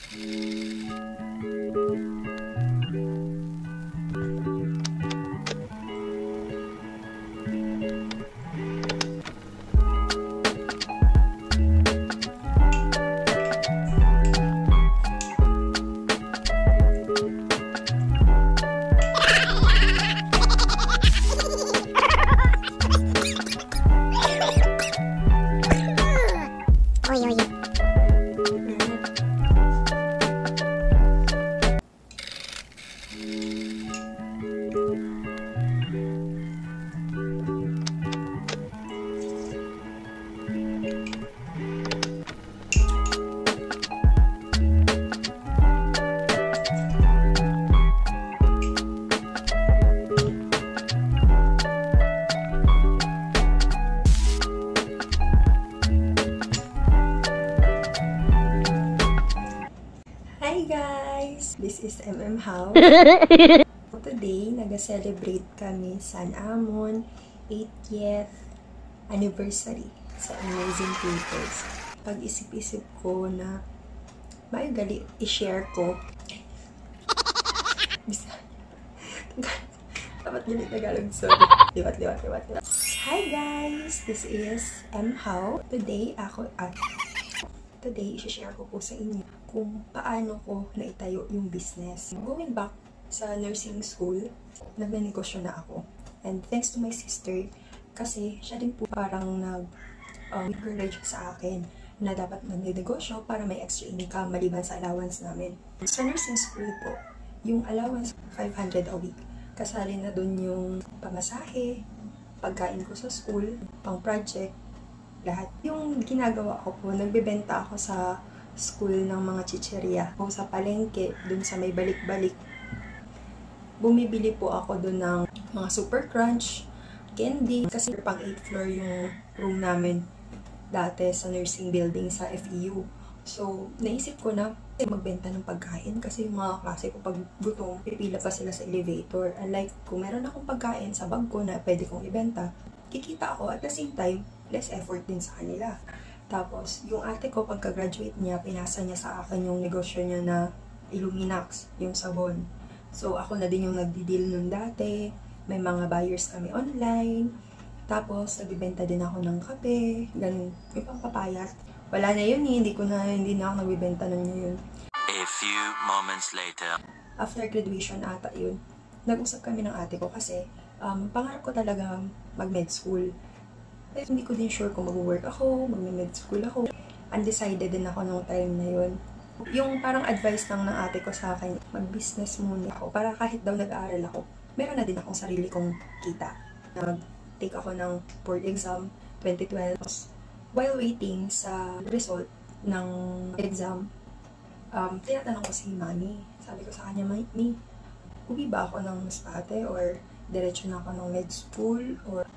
Hi guys! This is How. Today, nag-celebrate kami San Amon 80th anniversary sa Amazing Papers. Pag-isip-isip ko na may gali i-share ko. Dapat ganit Tagalog, sorry. Liwat. Hi guys! This is How. Today, i-share ko po sa inyo kung paano ko naitayo yung business. Going back sa nursing school, nagnegosyo na ako. And thanks to my sister, kasi siya din po parang nag-encourage sa akin na dapat magnegosyo para may extra income maliban sa allowance namin. Sa nursing school po, yung allowance 500 a week. Kasali na dun yung pamasahe, pagkain ko sa school, pang project, lahat. Yung ginagawa ko po, nagbebenta ako sa school ng mga chicheria o sa palengke, dun sa may balik-balik. Bumibili po ako dun ng mga super crunch, candy, kasi pang 8th floor yung room namin dati sa nursing building sa FEU. So, naisip ko na magbenta ng pagkain kasi yung mga klase ko pag gutom, pipila pa sila sa elevator. Unlike kung meron akong pagkain sa bag ko na pwede kong ibenta, kikita ako at the same time, less effort din sa kanila. Tapos, yung ate ko, pagka-graduate niya, pinasa niya sa akin yung negosyo niya na Illuminax, yung sabon. So, ako na din yung nagdi-deal nun dati. May mga buyers kami online. Tapos, nagbibenta din ako ng kape, ganun. May pampapayat. Wala na yun, hindi na ako nagbibenta nun yun. A few moments later. After graduation ata yun, nag-usap kami ng ate ko kasi pangarap ko talaga mag-med school. Pero hindi ko din sure kung mag-work ako, mag-med school ako. Undecided din ako nung time na yun. Yung parang advice lang ng ate ko sa akin, mag-business muna ako para kahit daw nag-aaral ako, meron na din akong sarili kong kita. Nag-take ako ng board exam 2012. While waiting sa result ng exam, tinatanong ko si Mami. Sabi ko sa kanya, Mami, uwi ba ako ng Masbate or diretso na ako ng med school or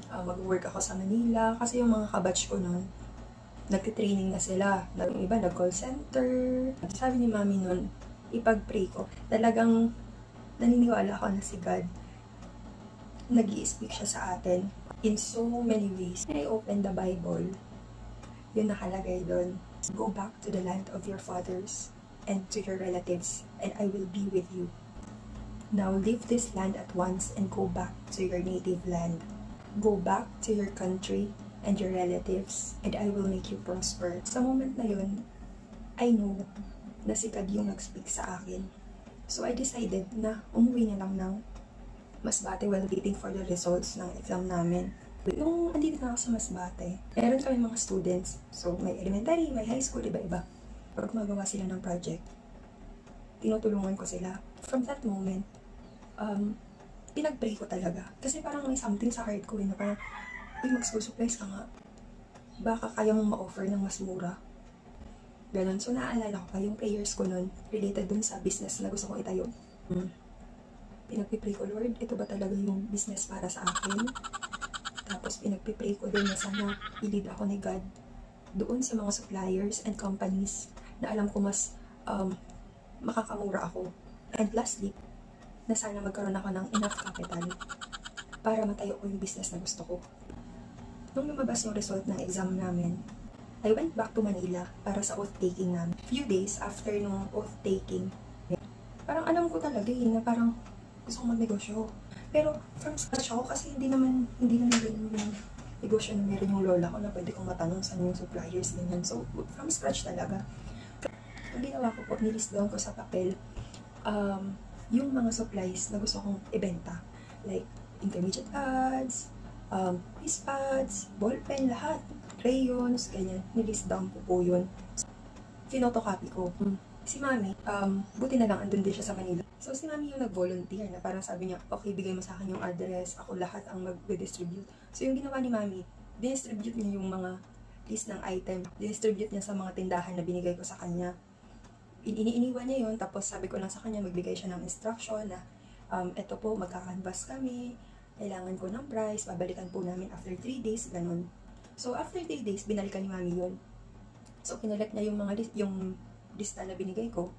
mag-work ako sa Manila? Kasi yung mga kabatch ko nun, nagtitraining na sila. Yung iba, nag-call center. Sabi ni Mami nun, ipag-pray ko. Talagang naniniwala ako na si God, nag-i-speak siya sa atin in so many ways. I opened the Bible. Yun nakalagay doon. Go back to the land of your fathers and to your relatives, and I will be with you. Now leave this land at once and go back to your native land. Go back to your country and your relatives, and I will make you prosper. Sa moment na yun, I know na si God yung nag-speak sa akin. So I decided na umuwi na lang ng Masbate while waiting for the results ng exam namin. Yung andito na ako sa Masbate, meron kami mga students. So may elementary, may high school, iba-iba. Pag magawa sila ng project, tinutulungan ko sila. From that moment, pinag-pray ko talaga. Kasi parang may something sa heart ko na parang, uy, mag-school supplies ka nga. Baka kaya mong ma-offer ng mas mura. Ganon. So, naaalala ko pa yung prayers ko nun related dun sa business na gusto kong itayo. Pinagpipray ko, Lord, ito ba talaga yung business para sa akin? Tapos, pinagpipray ko din na sana i-lead ako ni God doon sa mga suppliers and companies na alam ko mas makakamura ako. And lastly, na sana magkaroon ako ng enough capital para matayo ko yung business na gusto ko. Nung lumabas yung result ng exam namin, I went back to Manila para sa oath-taking namin. Few days after nung oath-taking, parang alam ko talaga na parang gusto kong magnegosyo. Pero from scratch ako kasi hindi naman ganun yung negosyo na meron yung lola ko na pwede kong matanong saan yung suppliers, ganyan. So, from scratch talaga. Ang ginawa ko po, nilist down ko sa papel yung mga supplies na gusto kong ibenta. Like, intermediate pads, quiz pads, ballpen, lahat. Crayons, ganyan. Nilist down ko po yun. Pinotocopy ko. Si Mami, buti na lang andun din siya sa Manila. So, si Mami yung nag-volunteer na parang sabi niya, okay, bigay mo sa akin yung address, ako lahat ang mag-distribute. So, yung ginawa ni Mami, dinistribute niya yung mga list ng item. Dinistribute niya sa mga tindahan na binigay ko sa kanya. Iniiwan niya yun, tapos sabi ko lang sa kanya, magbigay siya ng instruction na, eto po, magkakanvas kami, kailangan ko ng price, babalikan po namin after 3 days, ganun. So, after 3 days, binalikan ni Mami yun. So, kinalat niya yung mga yung lista na binigay ko.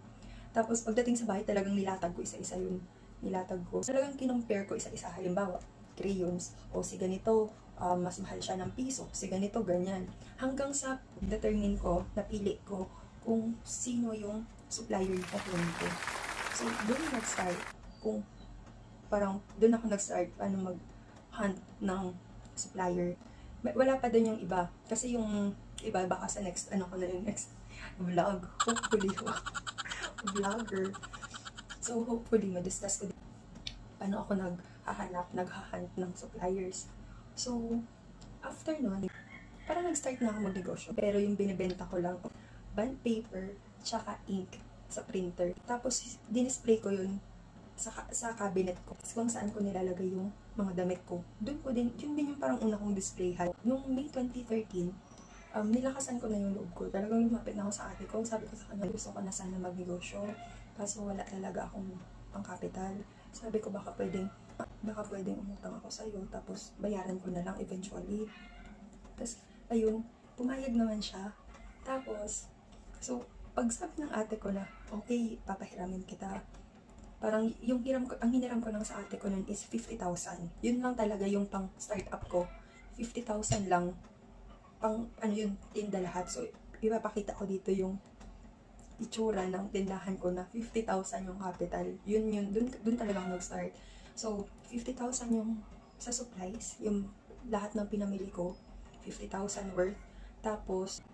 Tapos, pagdating sa bahay, talagang nilatag ko isa-isa yun. Nilatag ko. Talagang kinumpare ko isa-isa. Halimbawa, crayons. O si ganito, mas mahal siya ng piso. Si ganito, ganyan. Hanggang sa determine ko, napili ko kung sino yung supplier yung kukunin ko. So, doon nag-start. Doon ako nag-start paano mag-hunt ng supplier. Wala pa din yung iba. Kasi yung iba, baka sa next vlog. Hopefully, vlogger. So, hopefully, madiscuss ko din paano ako naghahunt ng suppliers. So, after nun, parang nag-start na ako magnegosyo. Pero yung binibenta ko lang, bond paper, tsaka ink sa printer. Tapos, dinisplay ko yun sa cabinet ko. Kung saan ko nilalagay yung mga damit ko. Yun din yung parang una kong display. Noong May 2013, nilakasan ko na yung loob ko. Talagang lumapit na ako sa ate ko. Sabi ko sa kanya, gusto ko na sana magnegosyo. Kaso wala talaga akong pang-capital. Sabi ko, baka pwedeng umutang ako sa'yo. Tapos, bayaran ko na lang eventually. Tapos, ayun, pumayag naman siya. Tapos, so, pag sabi ng ate ko na, okay, papahiramin kita. Parang, ang hiniram ko lang sa ate ko nun is 50,000. Yun lang talaga yung pang-startup ko. 50,000 lang. Yun, tinda lahat. So, ipapakita ko dito yung itsura ng tindahan ko na 50,000 yung capital. Dun talaga ako nag-start. So, 50,000 yung sa supplies, yung lahat ng pinamili ko, 50,000 worth. Tapos,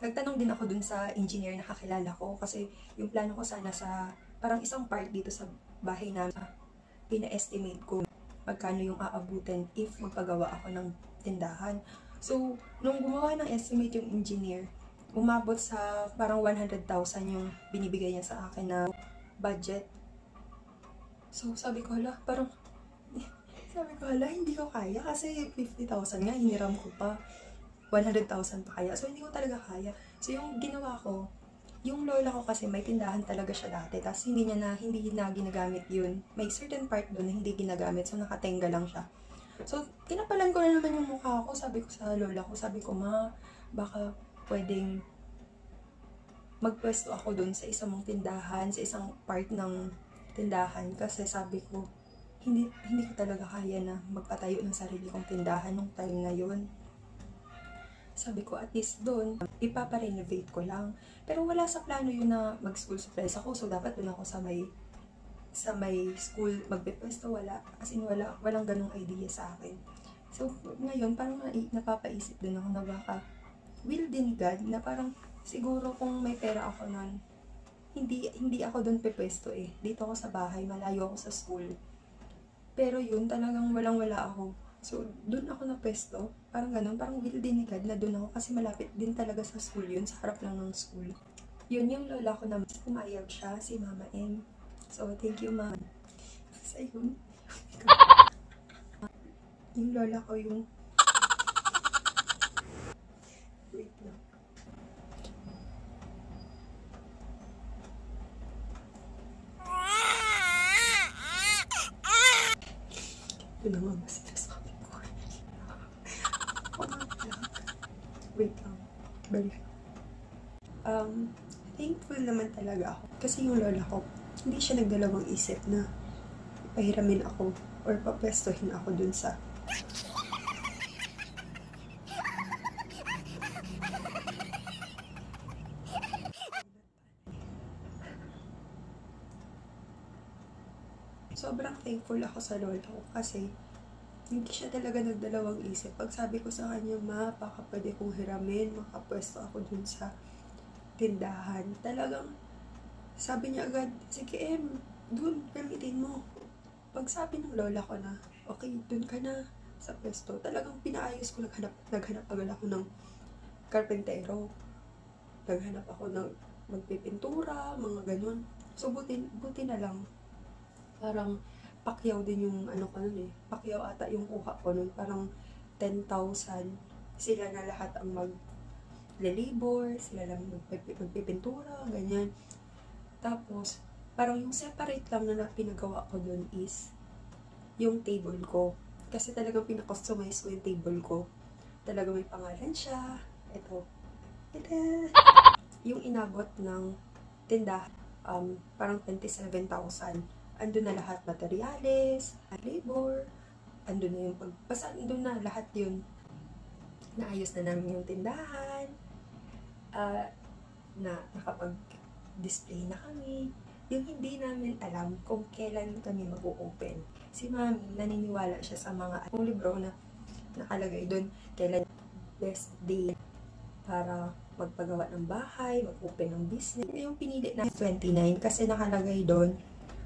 nagtanong din ako dun sa engineer na kakilala ko kasi yung plano ko sana sa parang isang part dito sa bahay namin, pina-estimate ko magkano yung aabutin if magpagawa ako ng tindahan. So, nung gumawa ng estimate yung engineer, umabot sa parang 100,000 yung binibigay niya sa akin na budget. So, sabi ko, hala, hindi ko kaya kasi 50,000 nga, hiniram ko pa. 100,000 pa kaya. So, hindi ko talaga kaya. So, yung ginawa ko, yung lola ko kasi may tindahan talaga siya dati. Tapos, hindi na ginagamit yun. May certain part doon na hindi ginagamit. So, nakatenga lang siya. So, tinapalan ko na naman yung mukha ko. Sabi ko sa lola ko, ma, baka pwedeng magpwesto ako dun sa isang mong tindahan, sa isang part ng tindahan. Kasi sabi ko, hindi ko talaga kaya na magpatayo ng sarili kong tindahan nung time na yun. Sabi ko, at least dun, ipaparenovate ko lang. Pero wala sa plano yun na mag-school supplies ako. So, dapat dun ako sa may school magpipwesto, wala. As in, walang ganong idea sa akin. So, ngayon, parang napapaisip din ako na baka will din God na parang siguro kung may pera ako nun, hindi ako dun pipwesto eh. Dito ako sa bahay, malayo ako sa school. Pero yun, talagang walang-wala ako. So, dun ako napwesto. Parang ganun, parang will din ni God na dun ako kasi malapit din talaga sa school yun, sa harap lang ng school. Yun yung lola ko na pumayag siya, si Mama M. So, thank you, Ma'am. Sa yun. Yung lola ko yung... Wait lang. Ito na nga sinasabi ko. Wait lang. Balik. Thankful naman talaga ako. Kasi yung lola ko, hindi siya nagdalawang isip na pahiramin ako or papwestohin ako dun sa sobrang thankful ako sa lola ko kasi hindi siya talaga nagdalawang isip. Pag sabi ko sa kanya, ma, baka pwede kong hiramin, makapwesto ako dun sa tindahan. Talagang, sabi niya agad, sige dun, gamitin mo. Pag sabi ng lola ko na, okay, dun ka na sa pwesto, talagang pinaayos ko, naghanap agad ako ng karpentero. Naghanap ako ng magpipintura, mga ganun. So, buti na lang. Parang, Pacquiao din yung ano ko nun eh. Pacquiao ata yung kuha ko nun. Parang 10,000. Sila na lahat ang mag-labor, sila lang magpipintura, ganyan. Tapos, parang yung separate lang na pinagawa ko dun is yung table ko. Kasi talagang pinakustomize ko yung table ko. Talagang may pangalan siya. Ito. Yung inabot ng tindahan, parang 27,000. Andun na lahat materyales, labor, andun na yung andun na lahat yun. Naayos na namin yung tindahan, na nakapag-display na kami. Yung hindi namin alam kung kailan kami mag-open. Si Mami, naniniwala siya sa mga libro na nakalagay doon, kailan best day para magpagawa ng bahay, mag-open ng business. Yung pinili na 29 kasi nakalagay doon,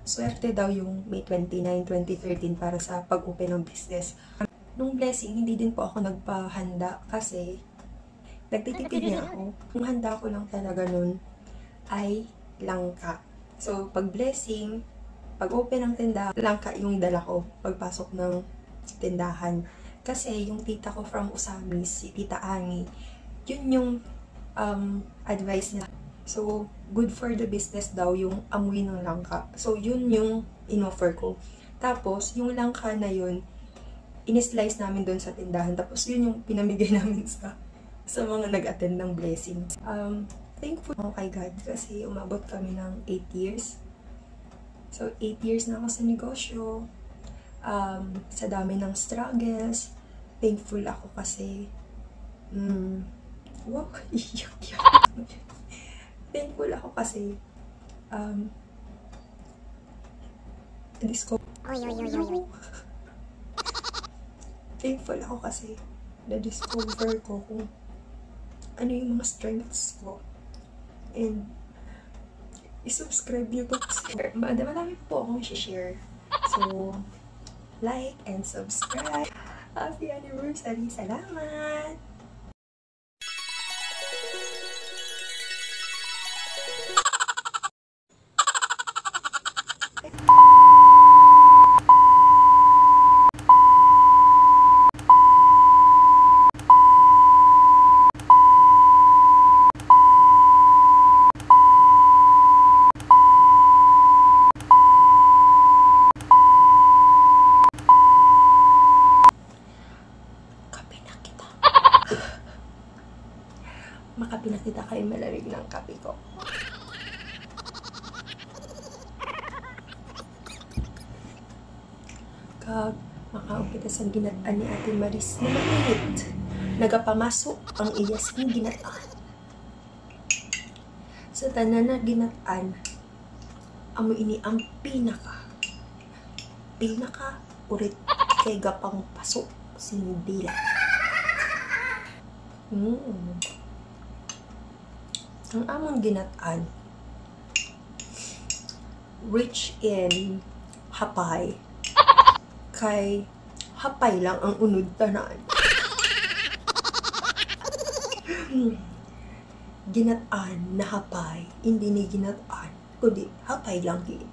swerte daw yung May 29, 2013 para sa pag-open ng business. Nung blessing, hindi din po ako nagpahanda kasi nagtitipid niya ako. Yung handa ko lang talaga nun ay langka. So, pag blessing, pag open ng tindahan, langka yung dala ko pagpasok ng tindahan. Kasi yung tita ko from Usamis, si Tita Angie, yun yung advice niya. So, good for the business daw yung amoy ng langka. So, yun yung in-offer ko. Tapos, yung langka na yun, in-slice namin doon sa tindahan. Tapos, yun yung pinamigay namin sa mga nag-attend ng blessings. Thankful ako kay God kasi umabot kami ng 8 years. So, 8 years na ako sa negosyo. Sa dami ng struggles. Thankful ako kasi wow, iyak. Thankful ako kasi thankful ako kasi na-discover ko kung ano yung mga strengths ko. And i-subscribe nyo to kasi madami po akong i-share. So, like and subscribe. Happy anniversary! Salamat! Makapi na kita kayo malamig ng kape ko. Kag makaon kita sa ginataan ni Ate Maris na mainit. Nagapamasok ang iyas ng ginataan. Sa tanan na ginataan, amo ini ang pinaka urit kay gapang pasok sinidila. Ang among ginataan, rich in hapay. Kay hapay lang ang unod tanan. Ginataan na hapay, hindi ni ginataan, kundi hapay lang din.